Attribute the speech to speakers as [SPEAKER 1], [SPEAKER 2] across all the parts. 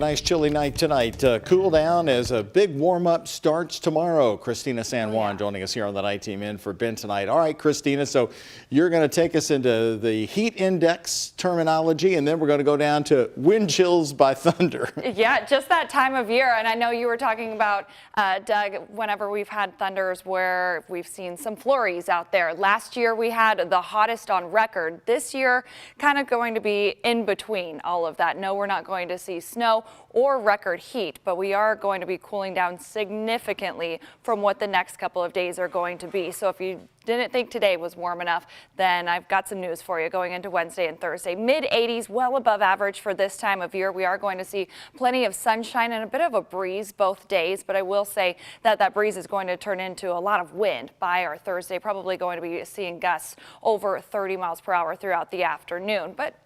[SPEAKER 1] Nice chilly night tonight. Cool down as a big warm-up starts tomorrow. Christina San Juan joining us here on the night team in for Ben tonight. All right, Christina, so you're going to take us into the heat index terminology, and then we're going to go down to wind chills by thunder.
[SPEAKER 2] Yeah, just that time of year. And I know you were talking about, Doug, whenever we've had thunders where we've seen some flurries out there. Last year we had the hottest on record. This year kind of going to be in between all of that. No, we're not going to see snow or record heat, but we are going to be cooling down significantly from what the next couple of days are going to be. So if you didn't think today was warm enough, then I've got some news for you going into Wednesday and Thursday. Mid 80s, well above average for this time of year. We are going to see plenty of sunshine and a bit of a breeze both days, but I will say that that breeze is going to turn into a lot of wind by our Thursday. Probably going to be seeing gusts over 30 miles per hour throughout the afternoon, but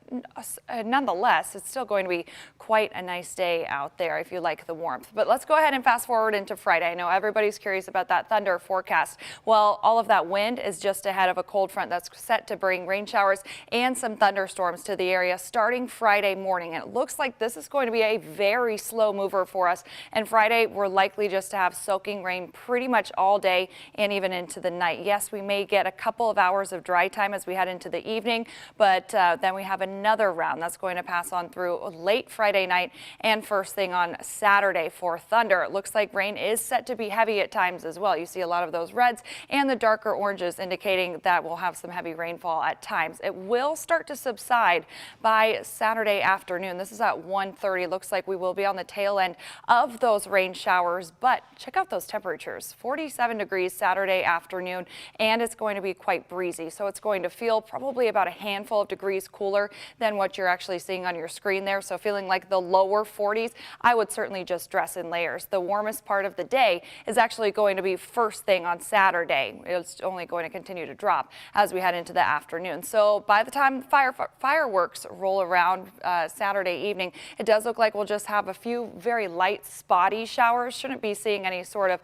[SPEAKER 2] nonetheless, it's still going to be quite a nice day out there if you like the warmth. But let's go ahead and fast forward into Friday. I know everybody's curious about that thunder forecast. Well, all of that wind is just ahead of a cold front that's set to bring rain showers and some thunderstorms to the area starting Friday morning. And it looks like this is going to be a very slow mover for us. And Friday, we're likely just to have soaking rain pretty much all day and even into the night. Yes, we may get a couple of hours of dry time as we head into the evening, but then we have another round that's going to pass on through late Friday night and first thing on Saturday for thunder. It looks like rain is set to be heavy at times as well. You see a lot of those reds and the darker oranges indicating that we'll have some heavy rainfall at times. It will start to subside by Saturday afternoon. This is at 1:30. Looks like we will be on the tail end of those rain showers, but check out those temperatures. 47 degrees Saturday afternoon, and it's going to be quite breezy. So it's going to feel probably about a handful of degrees cooler than what you're actually seeing on your screen there. So feeling like the lower 40s, I would certainly just dress in layers. The warmest part of the day is actually going to be first thing on Saturday. It's only going to continue to drop as we head into the afternoon. So by the time fireworks roll around Saturday evening, it does look like we'll just have a few very light spotty showers. Shouldn't be seeing any sort of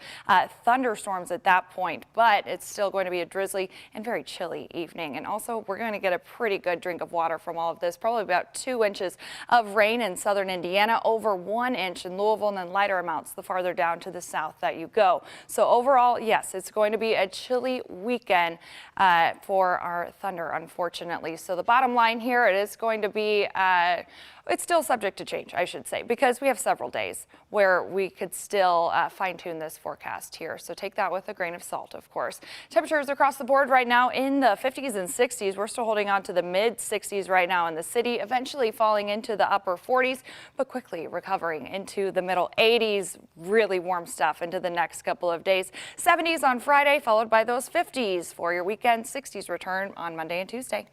[SPEAKER 2] thunderstorms at that point, but it's still going to be a drizzly and very chilly evening. And also we're going to get a pretty good drink of water from all of this, probably about 2 inches of rain in southern Indiana, over 1 inch in Louisville, and then lighter amounts the farther down to the south that you go. So overall, yes, it's going to be a chilly weekend for our thunder, unfortunately. So the bottom line here, it is going to be it's still subject to change, I should say, because we have several days where we could still fine-tune this forecast here. So take that with a grain of salt, of course. Temperatures across the board right now in the 50s and 60s. We're still holding on to the mid-60s right now in the city, eventually falling into the upper 40s, but quickly recovering into the middle 80s. Really warm stuff into the next couple of days. 70s on Friday, followed by those 50s for your weekend. 60s return on Monday and Tuesday.